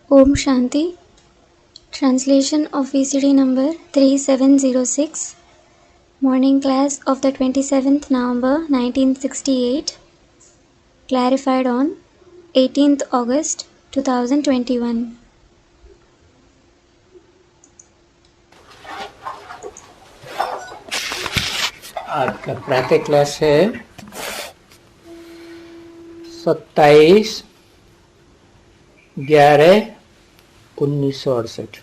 Om Shanti. Translation of VCD number 3706. Morning class of the 27th November 1968. Clarified on 18th August 2021. आज का प्रातः class है 27/11/1968.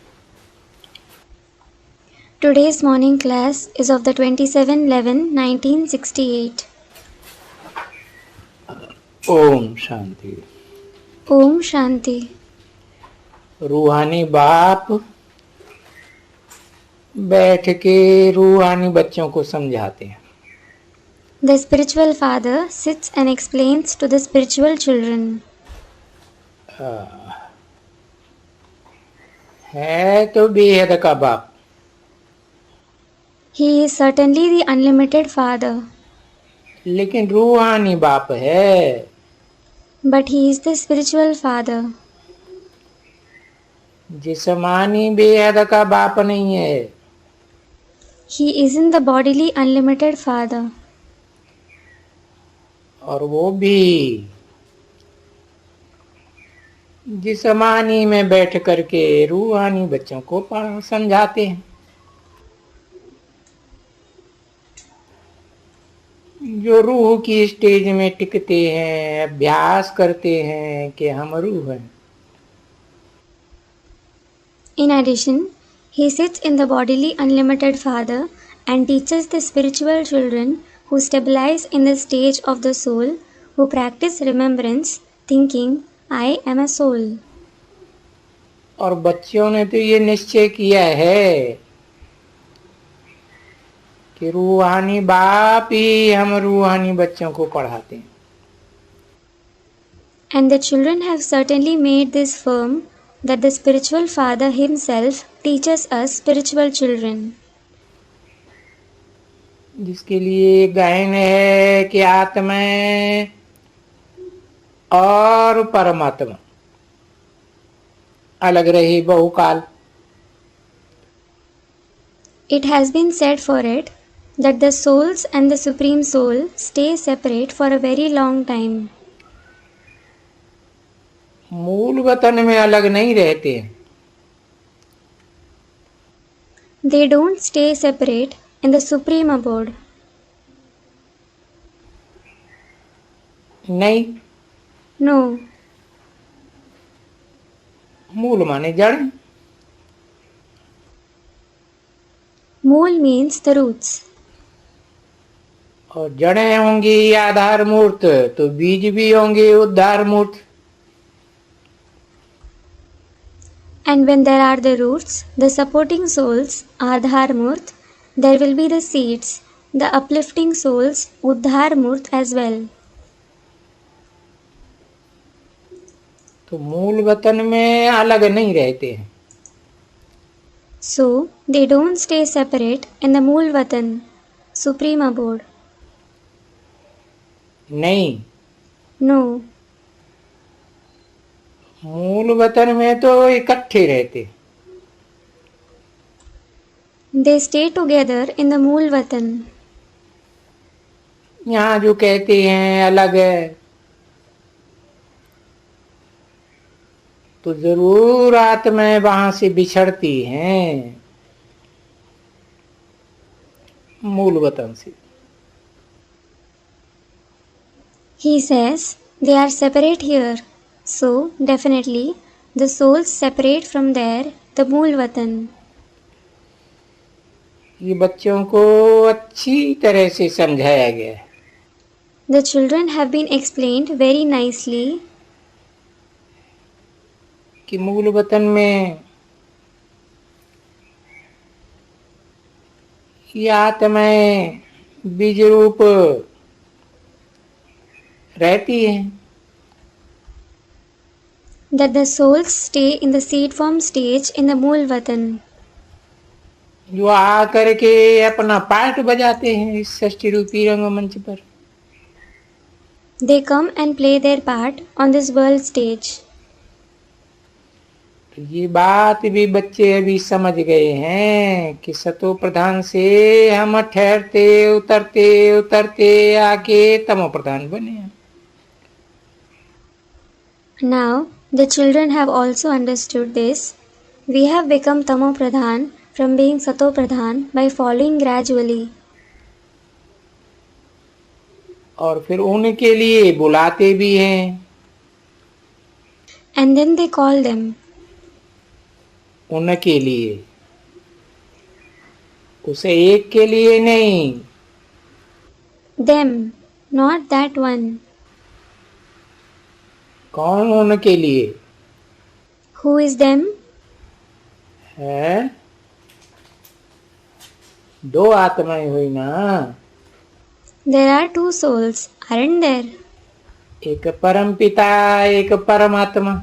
Today's morning class is of the 27/11/1968. Om Shanti. Om Shanti. रूहानी बाप बैठ के रूहानी बच्चों को समझाते हैं। The spiritual father sits and explains to the spiritual children. है तो बेहद का बाप, He is certainly the unlimited father, लेकिन रूहानी बाप है। but he is the spiritual father. जिस्मानी बेहद का बाप नहीं है। He isn't the bodily unlimited father, और वो भी जिस्मानी में बैठ करके रूहानी बच्चों को समझाते हैं। जो रूह की स्टेज में टिकते हैं, अभ्यास करते हैं कि हम रूह हैं। In addition, he sits in the bodily unlimited father and teaches the spiritual children who stabilize in the stage of the soul, who practice remembrance, thinking, I am a soul. और बच्चों ने तो ये निश्चय किया है कि रूहानी बाप ही हम रूहानी बच्चों को पढ़ाते हैं। And the children have certainly made this firm that the spiritual father himself teaches us spiritual children. जिसके लिए गायन है कि आत्मा और परमात्मा अलग रही बहुकाल। It has been said for it that the souls and the supreme soul stay separate for a very long time. मूल वतन में अलग नहीं रहते हैं। They don't stay separate in the supreme abode. नहीं, No. मूल माने जड़, Mool means the roots. और जड़ें होंगी आधार मूर्त तो बीज भी होंगे उद्धार मूर्त। And when there are the roots, the supporting souls, Adhar Murt, there will be the seeds, the uplifting souls, Uddhar Murt as well. तो मूल वतन में अलग नहीं रहते हैं। So, they don't stay separate in the Mool Vatan, supreme abode. नहीं, No. मूल वतन में तो इकट्ठे रहते। They stay together in the Mool Vatan. यहाँ जो कहते हैं अलग है, तो जरूर आत्माएं वहां से बिछड़ती हैं मूल वतन से। He says they are separate here. So, definitely, the souls separate from there, the Mool Vatan. ये बच्चों को अच्छी तरह से समझाया गया है। The children have been explained very nicely कि मूल वतन में ये आत्माएं बीज रूप रहती हैं, that the souls stay in the seed form stage in the Mool Vatan. जो आ करके अपना पार्ट बजाते हैं इस षष्ठी रूपी रंगमंच पर। They come and play their part on this world stage. तो ये बात भी बच्चे अभी समझ गए हैं कि सतो प्रधान से हम ठहरते उतरते उतरते आके तमो प्रधान बने हैं। Now, the children have also understood this. We have become Tamo Pradhan from being Sato Pradhan by following gradually. और फिर उनके लिए बुलाते भी हैं। And then they call them. उनके लिए, उसे एक के लिए नहीं। Them, not that one. कौन उनके लिए? Who is them? है दो आत्माएं हुई ना। There are two souls, aren't there? एक परम पिता, एक परमात्मा।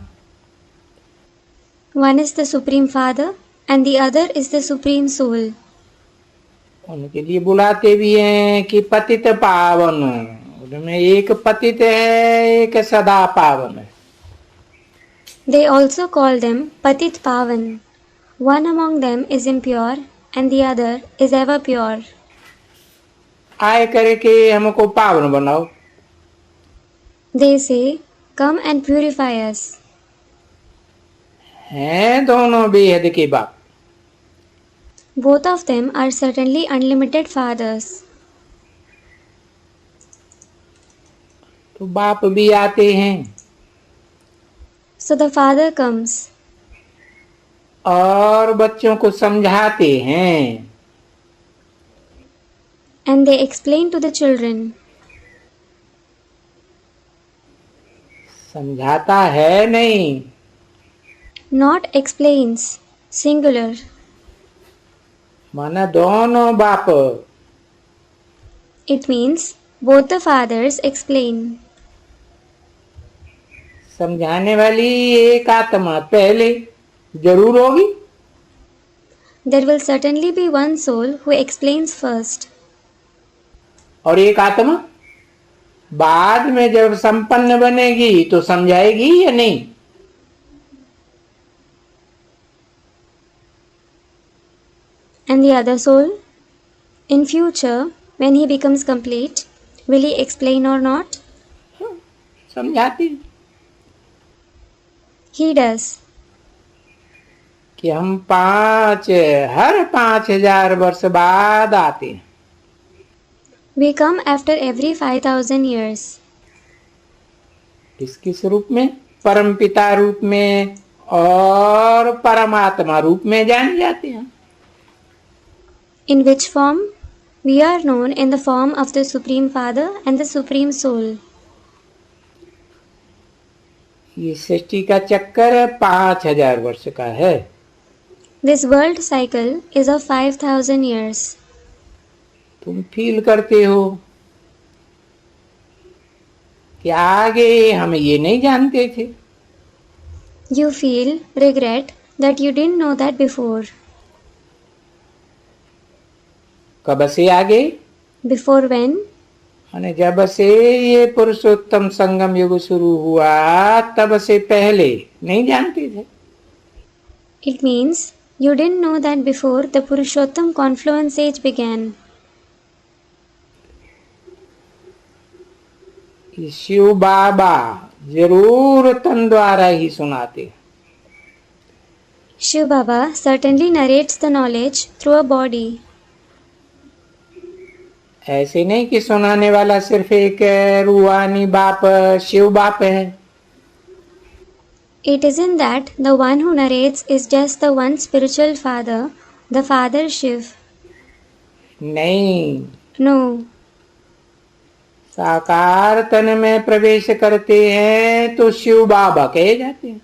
One is the Supreme Father and the other is the Supreme Soul. उनके लिए बुलाते भी हैं कि पतित पावन। उनमें एक पतित है, एक सदा पावन है। They also call them Patit Pavan. One among them is impure and the other is ever pure. आए करके हमको पावन बनाओ। They say, come and purify us. हैं दोनों बेहद के बाप। Both of them are certainly unlimited fathers. तो बाप भी आते हैं So the father comes और बच्चों को समझाते हैं। and they explain to the children. समझाता है नहीं, Not explains, singular. माना दोनों बाप। It means both the fathers explain. समझाने वाली एक आत्मा पहले जरूर होगी। There will certainly be one soul who explains first. और एक आत्मा बाद में जब संपन्न बनेगी तो समझाएगी या नहीं? And the other soul? In future, when he becomes complete, will he explain or not? समझाती He does. कि हम हर 5000 वर्ष बाद आते हैं। We come after every 5,000 years. किस किस रूप में? परम पिता रूप में और परमात्मा रूप में जाने जाते हैं। In which form? We are known in the form of the Supreme Father and the Supreme Soul. ये सृष्टि का चक्कर 5000 वर्ष का है। This world cycle is of 5,000 years. तुम फील करते हो कि आगे हम ये नहीं जानते थे। You feel regret that you didn't know that before. कब से आगे? Before when? माने जब से ये पुरुषोत्तम संगम युग शुरू हुआ तब से पहले नहीं जानते थे। It means you didn't know that before the Purushottam confluence age began. Shiv बाबा जरूर तन द्वारा ही सुनाते। Shiv Baba certainly narrates the knowledge through a body. ऐसे नहीं कि सुनाने वाला सिर्फ एक रूहानी बाप शिव बाप है। It isn't that the one who narrates is just the one spiritual father, the Father Shiv. नहीं, No. साकार तन में प्रवेश करते हैं तो शिव बाबा कहे जाते हैं।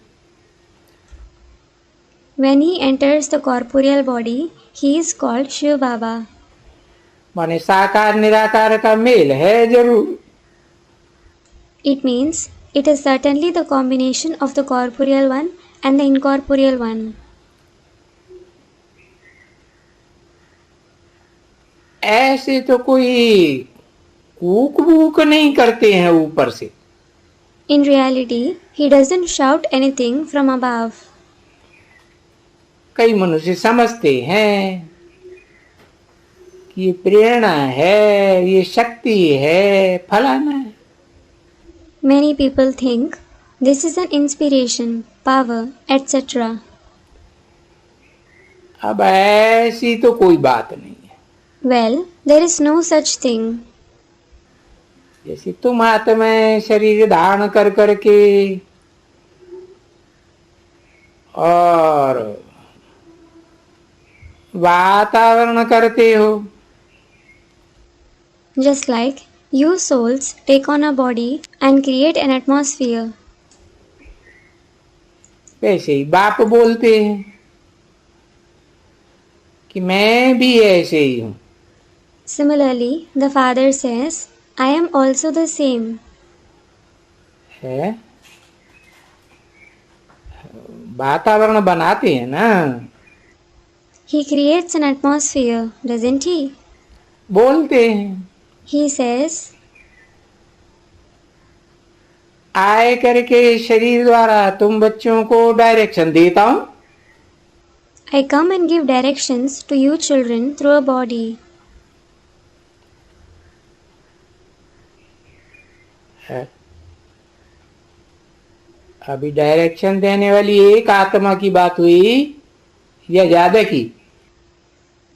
When he enters the corporeal body, he is called Shiv Baba. माने साकार निराकार का मेल है जरूर। It means it is certainly the combination of the corporeal one and the incorporeal one. ऐसे तो कोई कूक वूक नहीं करते हैं ऊपर से। In reality, he doesn't shout anything from above. कई मनुष्य समझते हैं कि ये प्रेरणा है, ये शक्ति है, फलाना है। Many people think this is an inspiration, power, etc. अब ऐसी तो कोई बात नहीं है। Well, there is no such thing. जैसे तुम हाथ में शरीर धारण कर करके और वातावरण करते हो, Just like you souls take on a body and create an atmosphere. वैसे ही बाप बोलते हैं कि मैं भी ऐसे ही हूं। Similarly, the father says, I am also the same. है, वातावरण बनाते हैं ना, He creates an atmosphere, doesn't he? बोलते हैं He says, आए करके शरीर द्वारा तुम बच्चों को डायरेक्शन देता हूं। I come and give directions to you children through a body. है, अभी डायरेक्शन देने वाली एक आत्मा की बात हुई या ज्यादा की?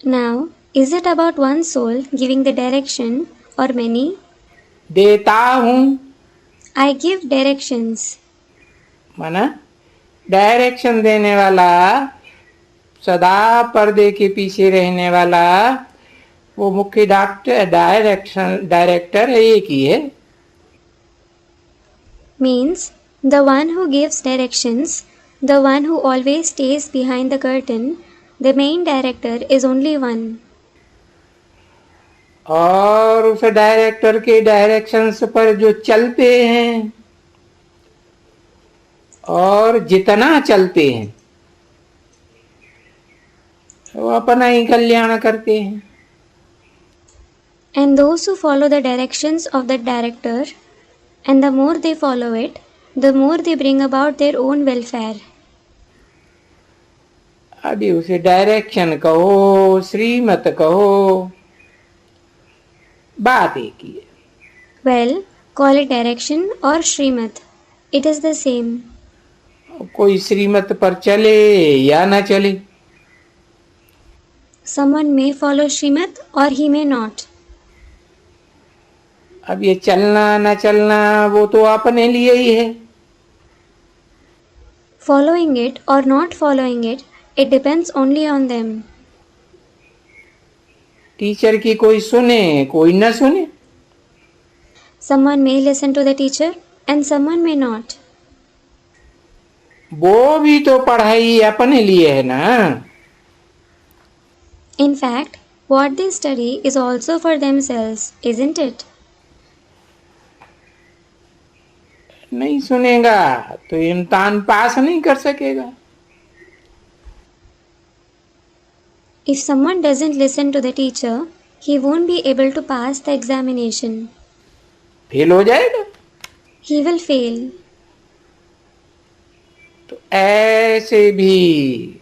Now, is it about one soul giving the direction or many? देता हूं I give directions. माना डायरेक्शन देने वाला, सदा पर्दे के पीछे रहने वाला, वो मुख्य डायरेक्टर एक ही है। Means the one who gives directions, the one who always stays behind the curtain, the main director is only one. और उस डायरेक्टर के डायरेक्शंस पर जो चलते हैं और जितना चलते हैं वो अपना ही कल्याण करते हैं। And those who follow the directions of the director, and the more they follow it, the more they bring about their own welfare. अभी उसे डायरेक्शन कहो, श्रीमत कहो, बात एक ही है। Well, call it direction or Srimat. It is the same. कोई श्रीमत पर चले या ना चले, Someone may follow Srimat or he may not. अब ये चलना ना चलना वो तो अपने लिए ही है। Following it or not following it, it depends only on them. Teacher की कोई सुने कोई न सुने, Someone may listen to the teacher and someone may not. वो भी तो पढ़ाई अपने लिए है ना। In fact, what they study is also for themselves, isn't it? नहीं सुनेगा तो इम्तिहान पास नहीं कर सकेगा। If someone doesn't listen to the teacher, he won't be able to pass the examination. Fail हो जाएगा। He will fail. तो ऐसे भी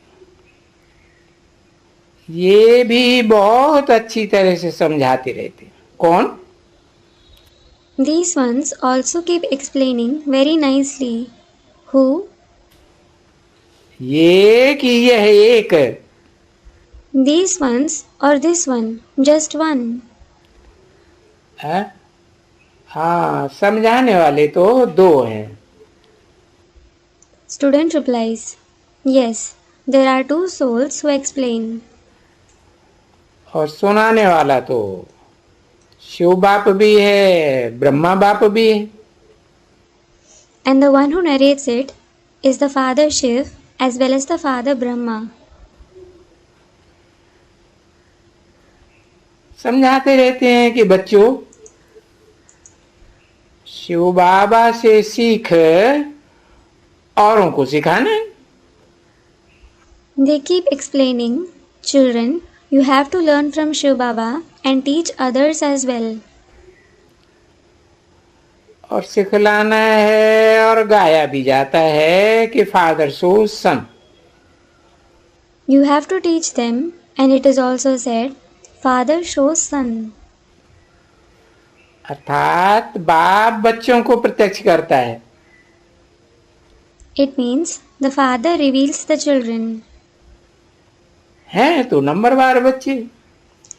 ये भी बहुत अच्छी तरह से समझाते रहते हैं। कौन? These ones also keep explaining very nicely. Who? ये कि यह एक, These ones or this one, just one. है? हाँ, समझाने वाले तो दो हैं। Student replies, yes, there are two souls who explain. और सुनाने वाला तो शिव बाप भी है, ब्रह्मा बाप भी है। And the one who narrates it is the Father Shiv as well as the Father Brahma. समझाते रहते हैं कि बच्चों शिव बाबा से सीख औरों को सिखाना है। They keep explaining, children, you have to learn from Shiv Baba and teach others as well. और सिखलाना है और गाया भी जाता है कि father so son. You have to teach them, and it is also said, Father shows Son. अर्थात बाप बच्चों को प्रत्यक्ष करता है। It means the Father reveals the children. हैं तो नंबरवार बच्चे,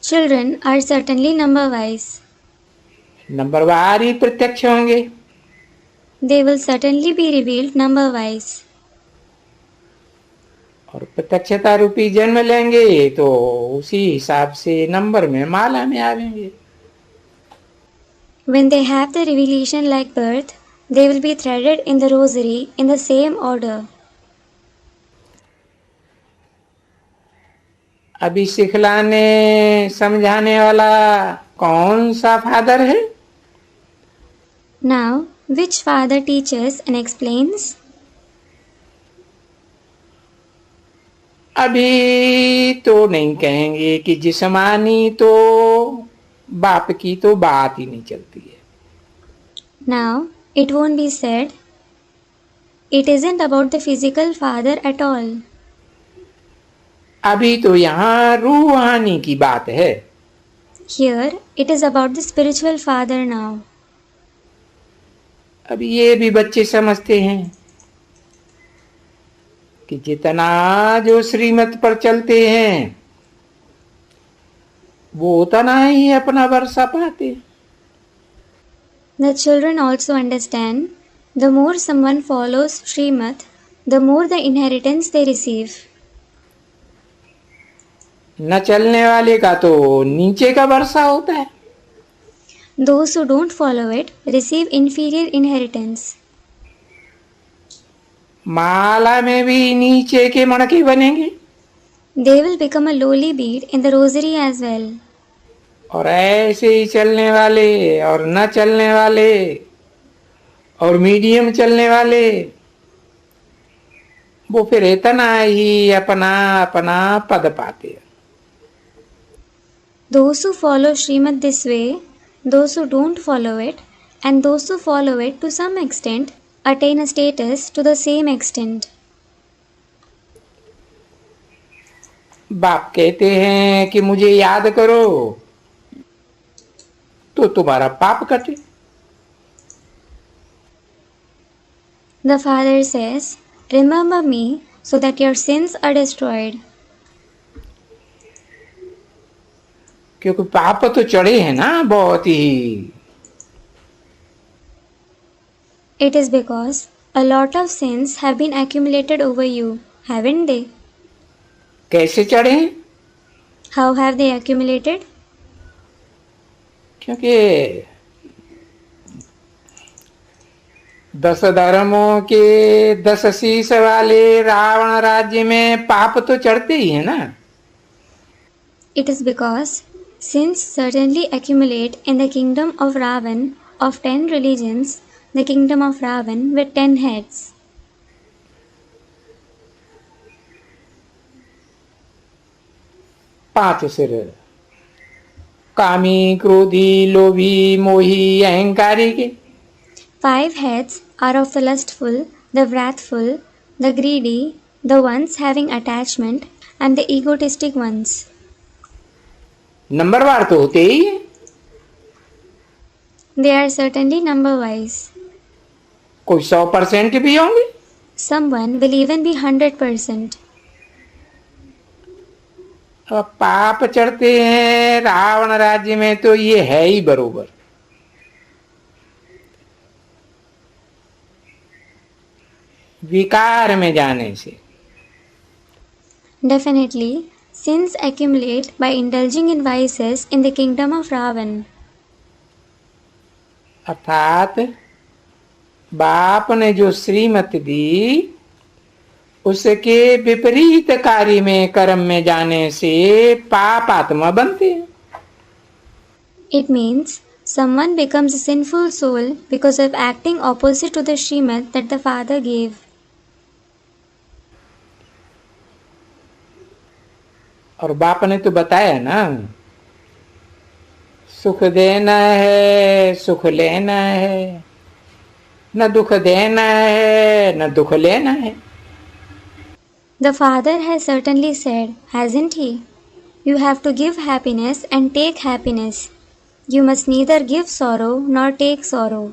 Children are certainly number-wise. नंबरवार ही प्रत्यक्ष होंगे। They will certainly be revealed number-wise. और प्रत्यक्षता रूपी जन्म लेंगे तो उसी हिसाब से नंबर में माला में आवेंगे। When they have the revelation like birth, they will be threaded in the rosary in the same order. अभी सिखलाने समझाने वाला कौन सा फादर है? Now, which father teaches and explains? अभी तो नहीं कहेंगे कि जिस्मानी तो बाप की तो बात ही नहीं चलती है। Now, it won't be said. It isn't about the physical father at all. अभी तो यहाँ रूहानी की बात है। Here, it is about the spiritual father now. अब ये भी बच्चे समझते हैं कि जितना जो श्रीमत पर चलते हैं वो उतना ही अपना वर्षा पाते हैं। The children also understand, the more someone follows Srimad, the more the inheritance they receive. न चलने वाले का तो नीचे का वर्षा होता है। Those who don't follow it receive inferior inheritance. माला में भी नीचे के मणके बनेंगे They will become a lowly bead in the rosary as well. और ऐसे ही चलने वाले और न चलने वाले और मीडियम चलने वाले वो फिर इतना ही अपना अपना पद पाते हैं। Those who follow Srimad this way, those who don't follow it, and those who follow it to some extent attain a status to the same extent. बाप कहते हैं कि मुझे याद करो तो तुम्हारा पाप कटे। The Father says, Remember me so that your sins are destroyed. क्योंकि पाप तो चढ़े हैं ना बहुत ही। It is because a lot of sins have been accumulated over you, haven't they? कैसे चढ़े? How have they accumulated? क्योंकि 10 धर्मों के 10 शीश वाले रावण राज्य में पाप तो चढ़ते ही है ना। It is because sins certainly accumulate in the kingdom of Ravan of 10 religions, the kingdom of Ravan with 10 heads. पांच सिर, कामी, क्रोधी, लोभी, मोही, अहंकारी के। 5 heads are of the lustful, the wrathful, the greedy, the ones having attachment, and the egotistic ones. नंबरवार तो होते ही है। They are certainly number-wise. कोई 100% भी होंगे। Someone will even be 100%. अब पाप चढ़ते हैं रावण राज्य में तो ये है ही बरोबर। विकार में जाने से। Definitely, sins accumulate by indulging in vices in the kingdom of Ravan. अर्थात बाप ने जो श्रीमत दी उसके विपरीत कार्य में कर्म में जाने से पाप आत्मा बनते हैं। It means someone becomes a sinful soul because of acting opposite to the Srimad that the Father gave. और बाप ने तो बताया ना, सुख देना है सुख लेना है, न दुख देना है न दुख लेना है। The Father has certainly said, hasn't he? You have to give happiness and take happiness. You must neither give sorrow nor take sorrow.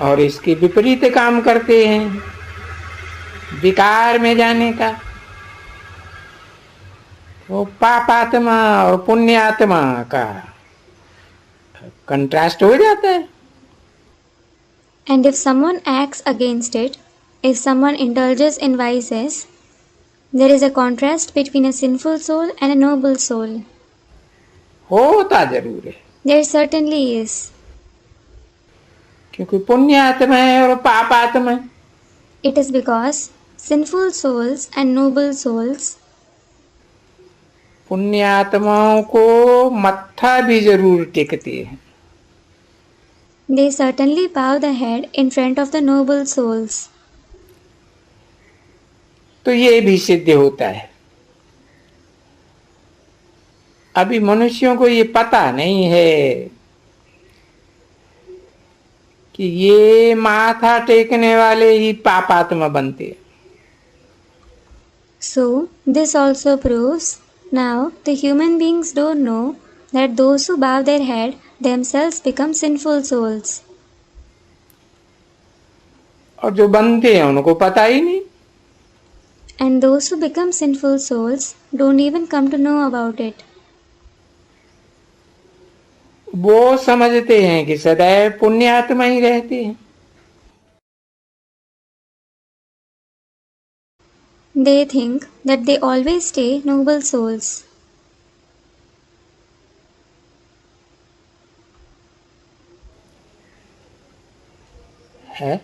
और इसके विपरीत काम करते हैं, विकार में जाने का। वो पापात्मा और पुण्यात्मा का कंट्रास्ट हो जाता है। And if someone acts against it, if someone indulges in vices, there is a contrast between a sinful soul and a noble soul. होता जरूर है, There certainly is. क्योंकि पुण्यात्मा है और पापात्मा है। It is because sinful souls and noble souls, पुण्यात्माओं को मत्था भी जरूर टेकते हैं, they certainly bow the head in front of the noble souls. तो ये भी सिद्ध होता है। अभी मनुष्यों को ये पता नहीं है कि ये माथा टेकने वाले ही पापात्मा बनते हैं। So, this also proves now the human beings don't know that those who bow their head themselves become sinful souls. और जो बनते हैं उनको पता ही नहीं। And those who become sinful souls don't even come to know about it. वो समझते हैं कि सदैव पुण्यात्मा ही रहते हैं। They think that they always stay noble souls. है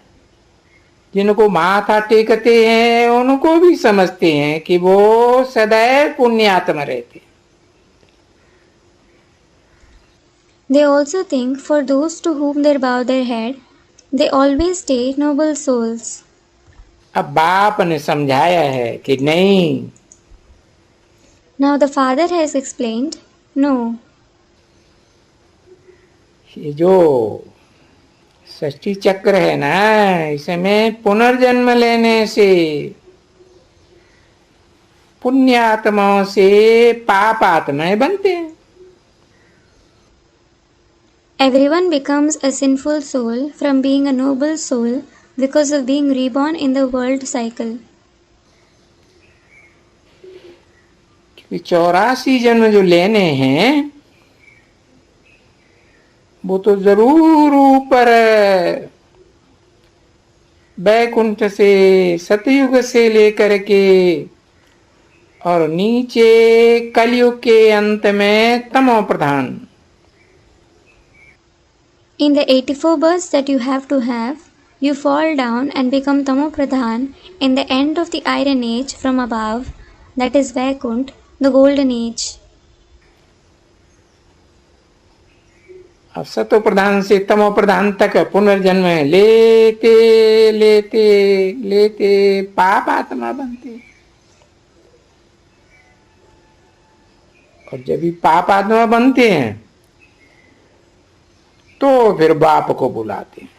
जिनको माथा टेकते हैं उनको भी समझते हैं कि वो सदैव पुण्यात्मा रहते हैं। They also think for those to whom they bow their head, they always stay noble souls. अब बाप ने समझाया है कि नहीं, Now the Father has explained, no, ये जो सृष्टि चक्र है ना, इसमें पुनर्जन्म लेने से पुण्यात्माओं से पापात्माएं बनते हैं। everyone becomes a sinful soul from being a noble soul because of being reborn in the world cycle. क्योंकि 84 जन्म जो लेने हैं वो तो जरूर ऊपर बैकुंठ से, सतयुग से लेकर के और नीचे कलयुग के अंत में तमो प्रधान। In the 84 births that you have to have, you fall down and become Tamo Pradhan in the end of the Iron Age from above, that is Vaikunt, the Golden Age. अब सतो प्रधान से तमो प्रधान तक पुनर्जन्म लेते लेते लेते पाप आत्मा बनते। और जब भी पाप आत्मा बनते हैं तो फिर बाप को बुलाते हैं।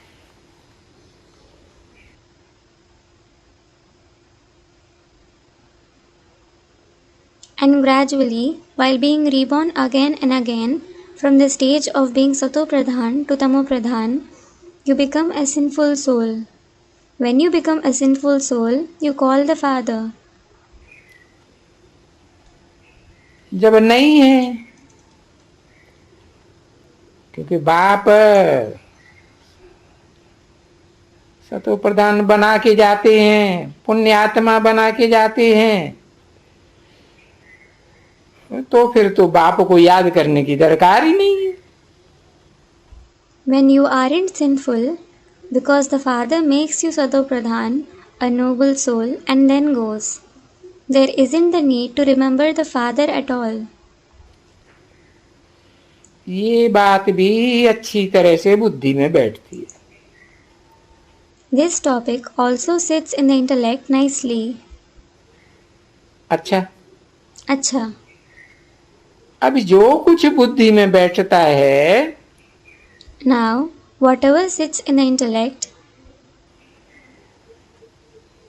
And gradually, while being reborn again and again, from the stage of being Sato Pradhan to Tamo Pradhan, you become a sinful soul. When you become a sinful soul, you call the Father. जब नहीं है, क्योंकि बाप सतो प्रधान बना के जाते हैं, पुण्य आत्मा बना के जाते हैं, तो फिर तो बाप को याद करने की दरकार ही नहीं है। When you aren't sinful, because the Father makes you Sato Pradhan, a noble soul, and then goes, there isn't the need to remember the Father at all. ये बात भी अच्छी तरह से बुद्धि में बैठती है। This topic also sits in the intellect nicely. अच्छा, अच्छा, अब जो कुछ बुद्धि में बैठता है, now whatever sits in the intellect,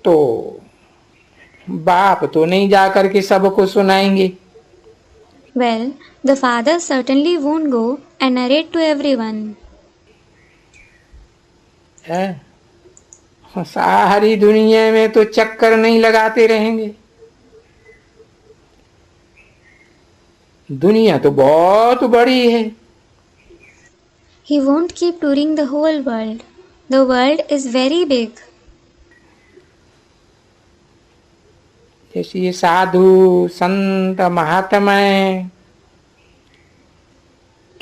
तो बाप तो नहीं जा करके सबको सुनाएंगे। Well, the father certainly won't go and narrate to everyone. है सारी दुनिया में तो चक्कर नहीं लगाते रहेंगे। दुनिया तो बहुत बड़ी है। He won't keep touring the whole world. The world is very big. जैसे ये साधु संत महात्मा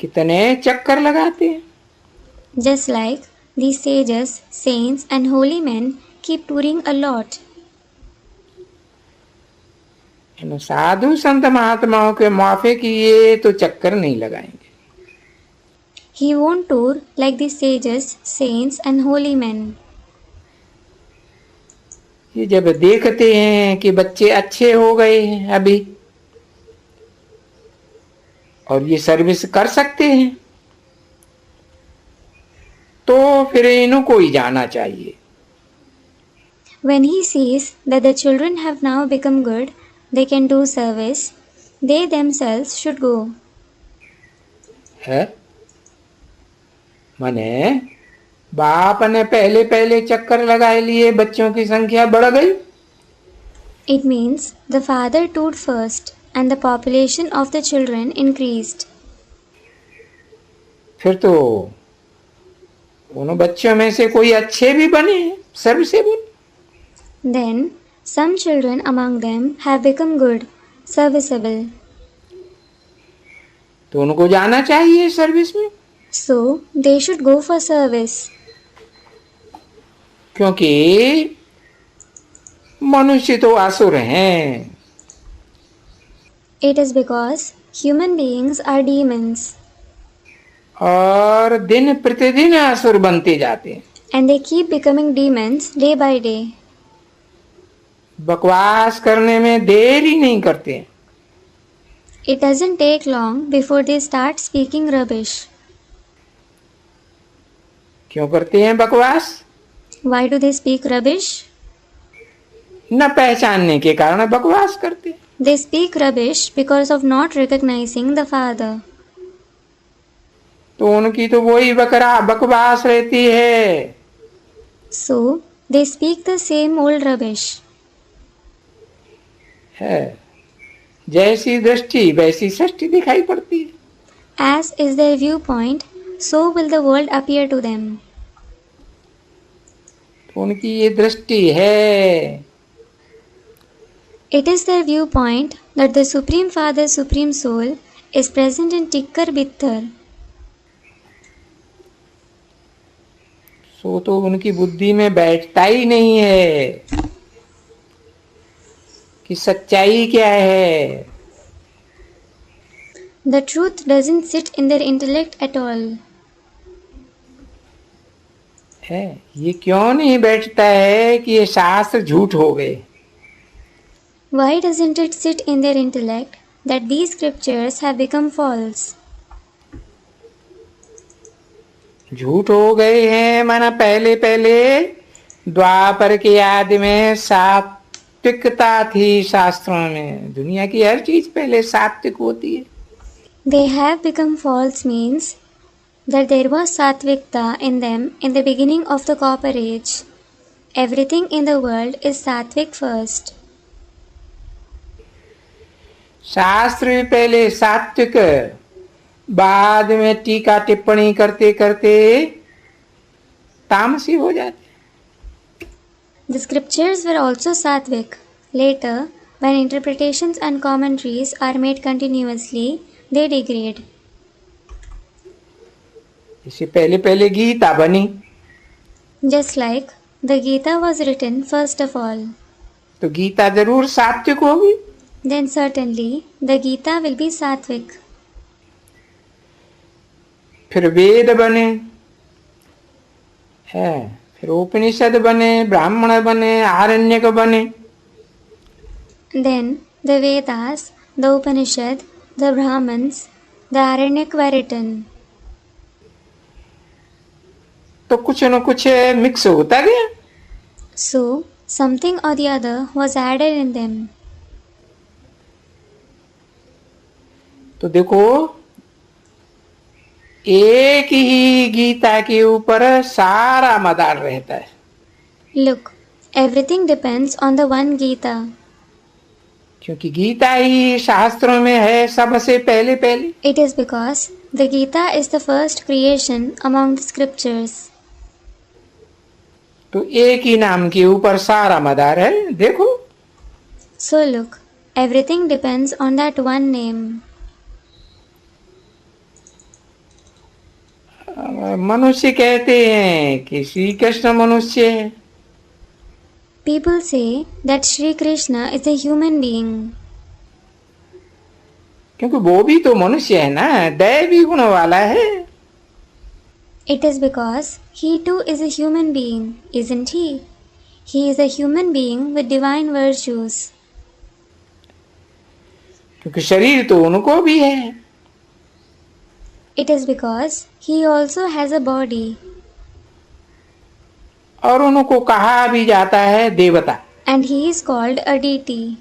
कितने चक्कर लगाते हैं। Just like these sages, saints, and holy men keep touring a lot. इन साधु संत महात्माओं के माफे की ये तो चक्कर नहीं लगाएंगे। He won't tour like the sages, saints, and holy men. ये जब देखते हैं कि बच्चे अच्छे हो गए हैं अभी और ये सर्विस कर सकते हैं तो फिर इनको ही जाना चाहिए। When he sees that the children have now become good, they can do service, they themselves should go. है माने बाप ने पहले पहले चक्कर लगाए लिए बच्चों की संख्या बढ़ गई। It means the father toured first and the population of the children increased. फिर तो उन बच्चों में से कोई अच्छे भी बने serviceable. Then some children among them have become good, serviceable. तो उनको जाना चाहिए सर्विस में। So they should go for service. क्योंकि मनुष्य तो असुर हैं। It is because human beings are demons और दिन प्रतिदिन असुर बनते जाते हैं। and they keep becoming demons day by day. बकवास करने में देर ही नहीं करते। It doesn't take long before they start speaking rubbish. क्यों करते हैं बकवास? Why do they speak rubbish? न पहचानने के कारण बकवास करते हैं। They speak rubbish because of not recognizing the father. तो उनकी तो वही बकवास रहती है। So they speak the same old rubbish. है जैसी दृष्टि वैसी सृष्टि दिखाई पड़ती है। As is their viewpoint, so will the world appear to them. तो उनकी ये दृष्टि है। It is their viewpoint that the Supreme Father, Supreme Soul, is present in Tikkar Bittar. सो तो उनकी बुद्धि में बैठता ही नहीं है कि सच्चाई क्या है। The truth doesn't sit in their intellect at all. है ये क्यों नहीं बैठता है कि ये शास्त्र झूठ हो गए। Why doesn't it sit in their intellect that these scriptures have become false? झूठ हो गए हैं माना पहले पहले द्वापर के आदि में सात्विकता थी। शास्त्रों में दुनिया की हर चीज पहले सात्विक होती है। They have become false means that there was sattvikta in them in the beginning of the copper age. Everything in the world is sattvic first. शास्त्र भी पहले सात्विक बाद में टीका टिप्पणी करते करते तामसी हो जाते। The scriptures were also sattvic. Later, when interpretations and commentaries are made continuously, they degrade. इससे पहले पहले गीता बनी Just like the Gita was written first of all, तो गीता जरूर सात्विक होगी। then certainly the Gita will be sattvic. फिर वेद बने है, फिर उपनिषद बने, ब्राह्मण बने, आरण्यक बने। Then the Vedas, the Upanishad, the Brahmins, the Aranyak were written. तो कुछ न कुछ मिक्स होता गया। So Something or the other was added in them. तो देखो, एक ही गीता के ऊपर सारा मदार रहता है। Look, everything depends on the one Gita. क्योंकि गीता ही शास्त्रों में है सबसे पहले पहले। It is because the Gita is the first creation among the scriptures. तो एक ही नाम के ऊपर सारा मदार है। देखो, So look, everything depends on that one name. मनुष्य कहते हैं कि श्री कृष्ण मनुष्य है। People say that Sri Krishna is a human being. क्योंकि वो भी तो मनुष्य है ना, दैवी गुण वाला है। It is because he too is a human being, isn't he? He is a human being with divine virtues. क्योंकि शरीर तो उनको भी है। It is because he also has a body. और उनको कहा भी जाता है देवता। And he is called a deity.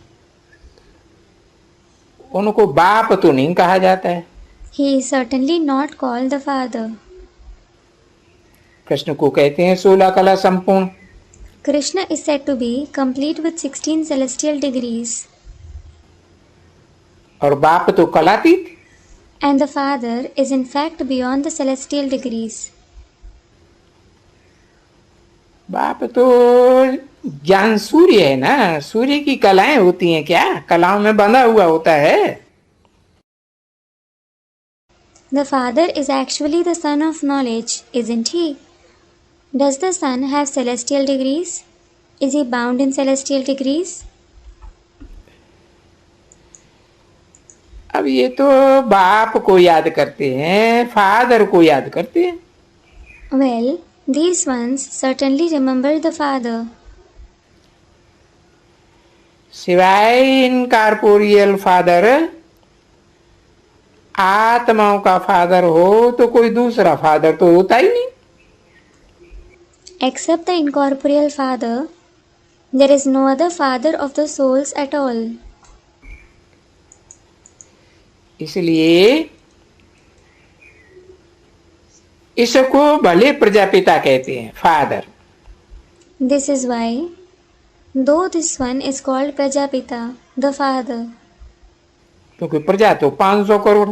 उनको बाप तो नहीं कहा जाता है। He is certainly not called the Father. Krishna को कहते हैं 16 कला संपूर्ण। Krishna is said to be complete with 16 celestial degrees. और बाप तो कलातीत। And the Father is in fact beyond the celestial degrees. बाप तो ज्ञान सूर्य है ना, सूर्य की कलाएं होती हैं क्या, कलाओं में बंधा हुआ होता है। The Father is actually the Son of knowledge, isn't he? Does the Son have celestial degrees? Is he bound in celestial degrees? अब ये तो बाप को याद करते हैं, फादर को याद करते हैं। Well, these ones certainly remember the Father. सिवाय इनकॉर्पोरियल फादर, आत्माओं का फादर हो तो कोई दूसरा फादर तो होता ही नहीं। Except the incorporeal Father, there is no other Father of the souls at all. इसलिए इसको भले प्रजापिता कहते हैं, father. This is why, though this one is called Prajapita, the Father, क्योंकि प्रजा तो 500 करोड़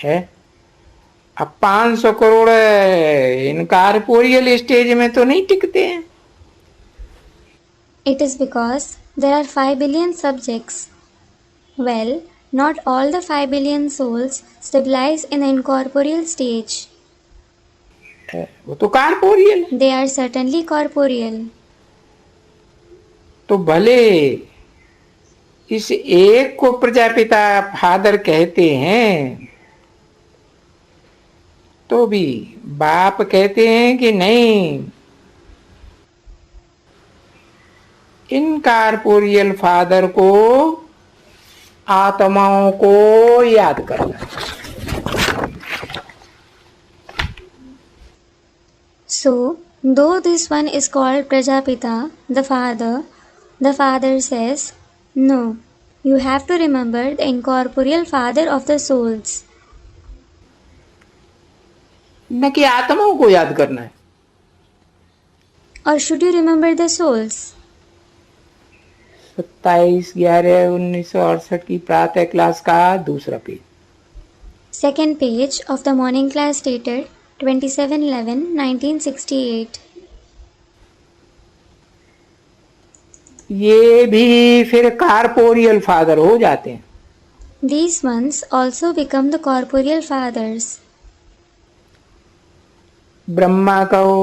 है। अब 500 करोड़ इनकॉर्पोरियल स्टेज में तो नहीं टिकते हैं। it is because there are 5 billion subjects. Well, not all the 5 billion souls stabilize in the incorporeal stage. वो तो कॉर्पोरियल है। They are certainly corporeal. तो भले इस एक को प्रजापिता फादर कहते हैं, तो भी बाप कहते हैं कि नहीं, इनकॉर्पोरियल फादर को आत्माओं को याद करना। So, though this one is called Prajapita, the Father says, no, you have to remember the incorporeal Father of the souls. न कि आत्माओं को याद करना है। Or should you remember the souls? 27/11/1968 की प्रातः क्लास का दूसरा page. Second page of the morning class dated 27/11/1968. ये भी फिर कॉर्पोरियल फादर हो जाते हैं। These ones also become the corporeal fathers. Brahma कहो,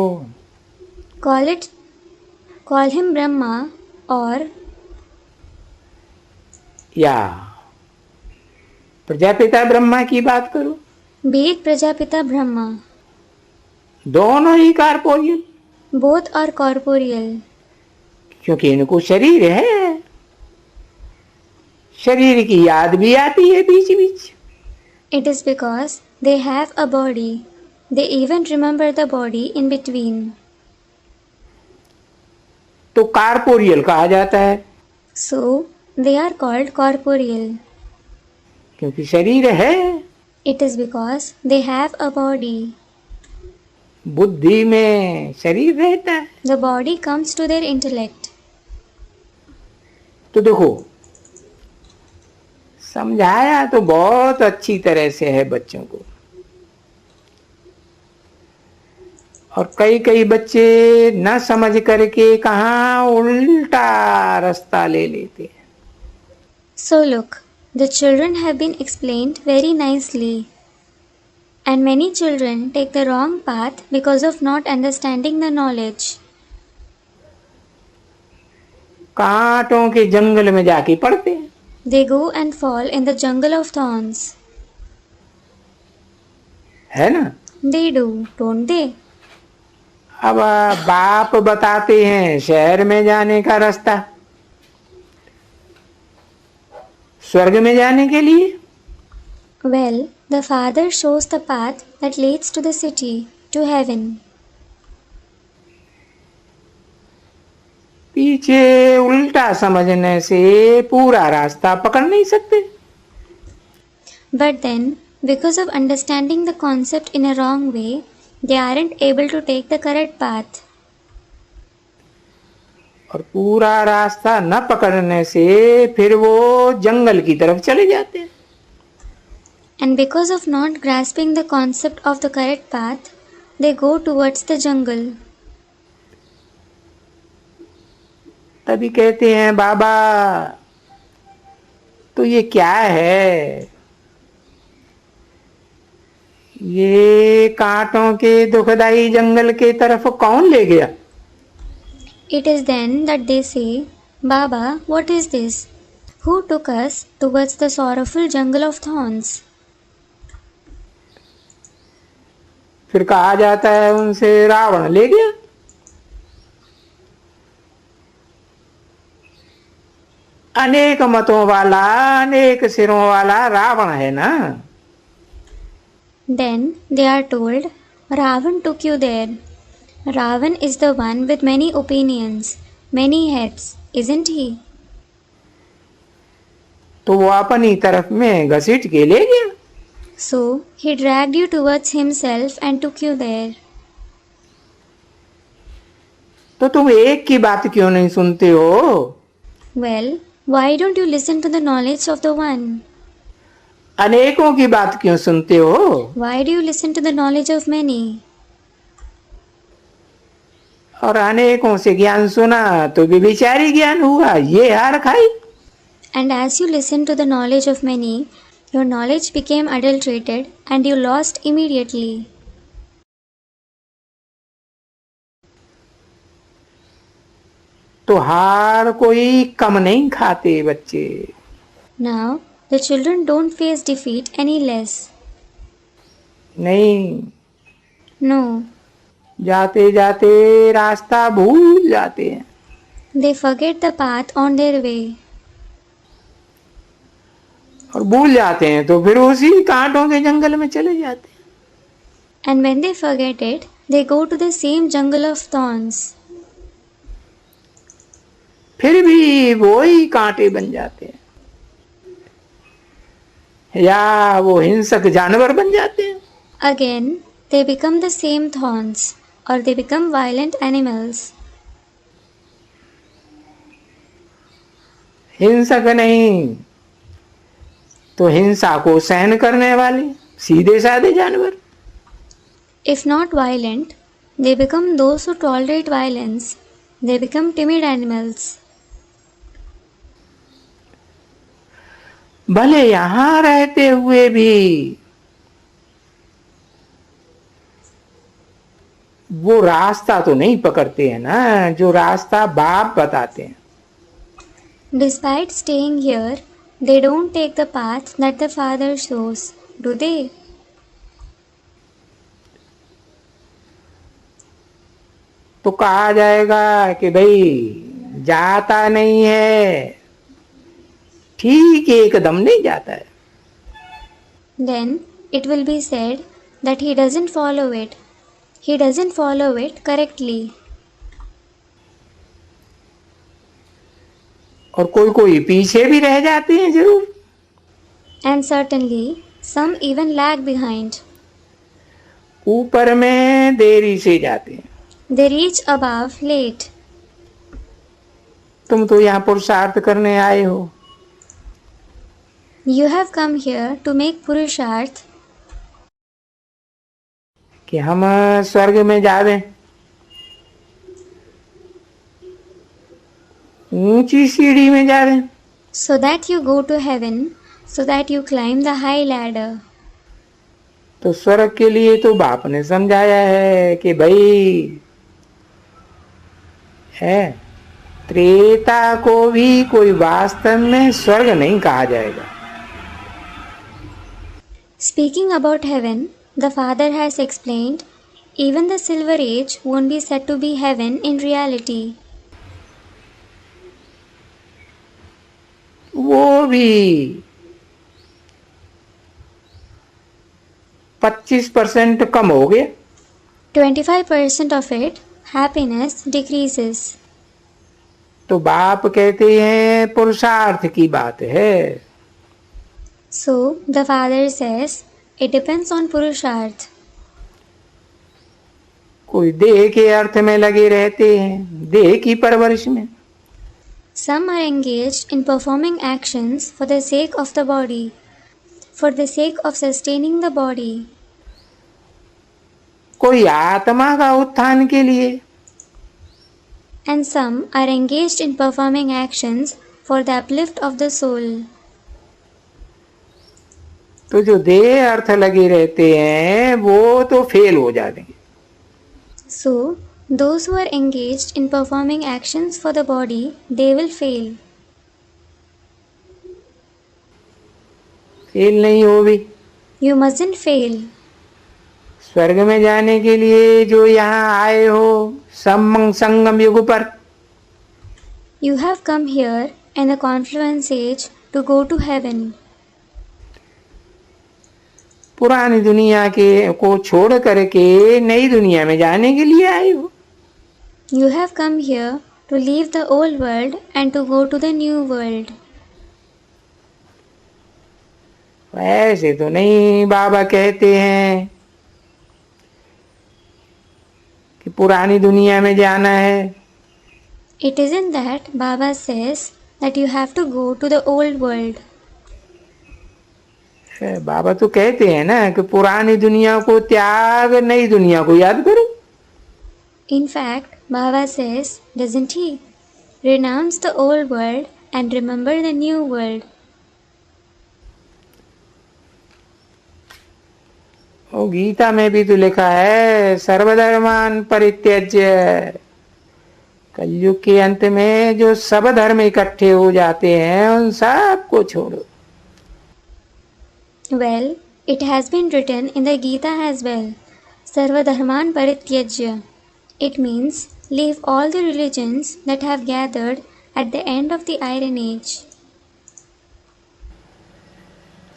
Call him Brahma, or या प्रजापिता ब्रह्मा की बात करो, be it Prajapita Brahma. दोनों ही कॉर्पोरियल, Both are corporeal. क्योंकि इनको शरीर है। शरीर की याद भी आती है बीच बीच। It is because they have a body. They even remember the body in between. तो कार्पोरियल कहा जाता है, So, they are called corporeal. क्योंकि शरीर है। It is because they have a body. बुद्धि में शरीर रहता है। The body comes to their intellect. तो देखो, समझाया तो बहुत अच्छी तरह से है बच्चों को, और कई कई बच्चे न समझ करके कहाँ उल्टा रास्ता ले लेते हैं। So look, the children have been explained very nicely. And many children take the wrong path because of not understanding the knowledge. कांटों के जंगल में जाके पड़ते हैं। They go and fall in the jungle of thorns. है ना? They do, don't they? अब बाप बताते हैं शहर में जाने का रास्ता, स्वर्ग में जाने के लिए। Well, the father shows the path that leads to the city, to heaven. पीछे उल्टा समझने से पूरा रास्ता पकड़ नहीं सकते। But then, because of understanding the concept in a wrong way, they aren't able to take the correct path. और पूरा रास्ता न पकड़ने से फिर वो जंगल की तरफ चले जाते हैं। And because of not grasping the concept of the correct path, they go towards the jungle. तभी कहते हैं बाबा तो ये क्या है, ये कांटों के दुखदाई जंगल के तरफ कौन ले गया? It is then that they say, Baba, what is this? Who took us towards the sorrowful jungle of thorns? फिर कहा जाता है उनसे रावण ले गया। अनेक मतों वाला, अनेक सिरों वाला रावण है ना। Then they are told, Ravan took you there. Ravan is the one with many opinions, many heads, isn't he? तो वो अपनी तरफ में घसीट के ले गया। So he dragged you towards himself and took you there. तो तुम एक की बात क्यों नहीं सुनते हो? Well, why don't you listen to the knowledge of the one? अनेकों की बात क्यों सुनते हो? Why do you listen to the knowledge of many? और अनेकों से ज्ञान सुना तो व्यभिचारी ज्ञान हुआ, ये हार खाई। And as you listened to the knowledge of many, your knowledge became adulterated and you lost immediately. तो हार कोई कम नहीं खाते बच्चे। Now, the children don't face defeat any less. नहीं, No, जाते जाते रास्ता भूल जाते हैं। they forget the path on their way. और भूल जाते हैं तो फिर उसी कांटों के जंगल में चले जाते हैं। And when they forget it, they go to the same jungle of thorns. फिर भी वो ही कांटे बन जाते हैं, या वो हिंसक जानवर बन जाते हैं। Again, they become the same thorns, or they become violent animals. हिंसक नहीं तो हिंसा को सहन करने वाले सीधे साधे जानवर। If not violent, they become those who tolerate violence. They become timid animals. भले यहां रहते हुए भी वो रास्ता तो नहीं पकड़ते हैं ना जो रास्ता बाप बताते हैं। Despite staying here, they don't take the path that the Father shows, do they? तो कहा जाएगा कि भाई जाता नहीं है, ठीक एकदम नहीं जाता है। Then it will be said that he doesn't follow it. He doesn't follow it correctly. और कोई कोई पीछे भी रह जाते हैं जरूर। And certainly, some even lag behind. ऊपर में देरी से जाते हैं। They reach above late. तुम तो यहाँ पुरुषार्थ करने आए हो। You have come here to make Purusharth कि हम स्वर्ग में जावे, ऊंची सीढ़ी में जावे। so that you go to heaven, so that you climb the high ladder. तो स्वर्ग के लिए तो बाप ने समझाया है कि भाई है, त्रेता को भी कोई वास्तव में स्वर्ग नहीं कहा जाएगा। Speaking about heaven, the Father has explained, even the Silver Age won't be said to be heaven in reality. वो भी 25% कम हो गए। 25% of it, happiness decreases. तो बाप कहते हैं पुरुषार्थ की बात है। So, the Father says, it depends on Purusharth. कोई देह के अर्थ में लगे रहते हैं, देह की परवरिश में। Some are engaged in performing actions for the sake of the body, for the sake of sustaining the body. कोई आत्मा का उत्थान के लिए, And some are engaged in performing actions for the uplift of the soul. तो जो देह अर्थ लगे रहते हैं वो तो फेल हो जाते हैं। So, those who are engaged in performing actions for the body, they will fail. Fail नहीं हो भी। You mustn't fail. स्वर्ग में जाने के लिए जो यहाँ आए हो संगम युग पर, You have come here in the confluence age to go to heaven. पुरानी दुनिया के को छोड़ करके नई दुनिया में जाने के लिए आए हो। You have come here to leave the old world and to go to the new world. ऐसे तो नहीं बाबा कहते हैं कि पुरानी दुनिया में जाना है। It isn't that Baba says that you have to go to the old world. बाबा तो कहते हैं ना कि पुरानी दुनिया को त्याग, नई दुनिया को याद करो। In fact, Baba says, doesn't he? Renounce the old world and remember the new world. और गीता में भी तो लिखा है सर्वधर्मान परित्यज्य। कलयुग के अंत में जो सब धर्म इकट्ठे हो जाते हैं उन सबको छोड़ो। Well, it has been written in the Gita as well. Sarva dharman parityajya. It means leave all the religions that have gathered at the end of the Iron Age.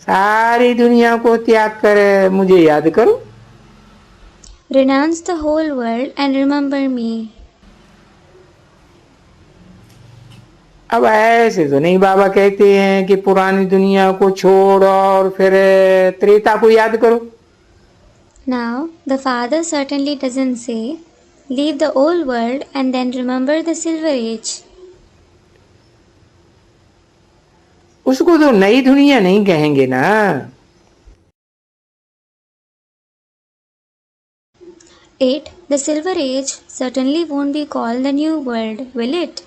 सारी दुनिया को त्याग कर मुझे याद करो। Renounce the whole world and remember me. अब ऐसे तो नहीं बाबा कहते हैं कि पुरानी दुनिया को छोड़ और फिर त्रेता को याद करो। Now, the Father certainly doesn't say, leave the old world and then remember the Silver Age. उसको तो नई दुनिया नहीं कहेंगे ना। It, the Silver Age, certainly won't be called the New World, will it?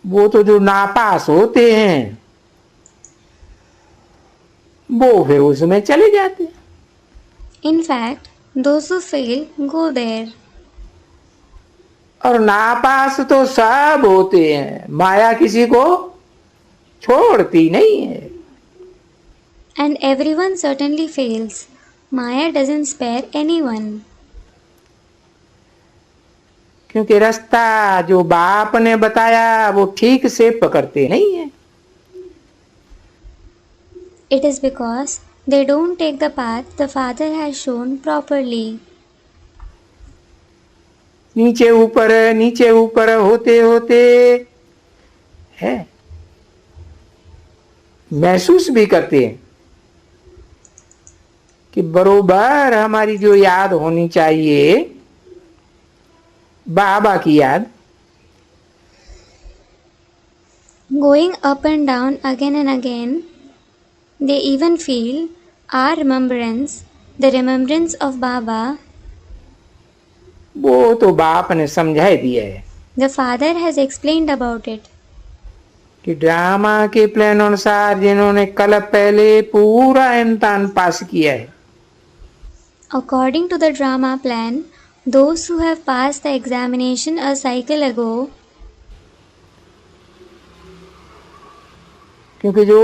वो तो जो नापास होते हैं वो फिर उसमें चले जाते हैं। In fact, those who fail go there. और नापास तो सब होते हैं, माया किसी को छोड़ती नहीं है। And everyone certainly fails. Maya doesn't spare anyone. क्योंकि रास्ता जो बाप ने बताया वो ठीक से पकड़ते नहीं है। It is because they don't take the path the Father has shown properly. नीचे ऊपर होते होते है महसूस भी करते हैं कि बरोबर हमारी जो याद होनी चाहिए बाबा की याद, Going up and down again and again, they even feel our remembrance, the remembrance of Baba. वो तो बाप ने समझा ही दिया है The Father has explained about it. कि ड्रामा के प्लान अनुसार जिन्होंने कल पहले पूरा इम्तिहान पास किया है, According to the drama plan, those who have passed the examination a cycle ago, क्योंकि जो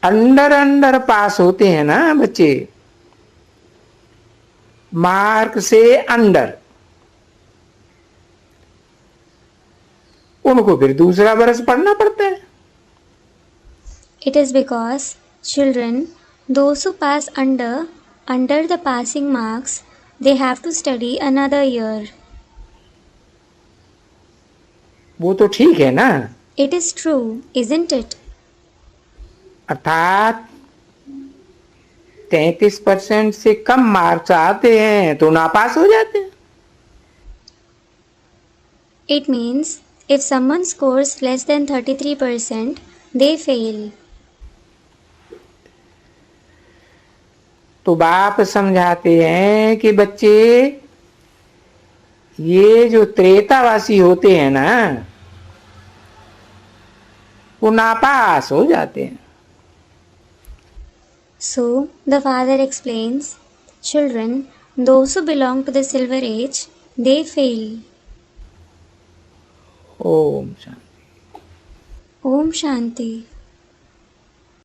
अंडर पास होते हैं ना बच्चे, मार्क से अंडर, उनको फिर दूसरा बरस पढ़ना पड़ता है। it is because children, those who pass under the passing marks, they have to study another year. वो तो ठीक है ना, It is true, isn't it? अर्थात 33% से कम मार्क्स आते हैं तो नापास हो जाते हैं। It means if someone scores less than 33%, they fail. तो बाप समझाते हैं कि बच्चे ये जो त्रेतावासी होते हैं ना वो नापास हो जाते हैं। So, the Father explains, children, those who belong to the Silver Age, they fail. Om Shanti. Om Shanti.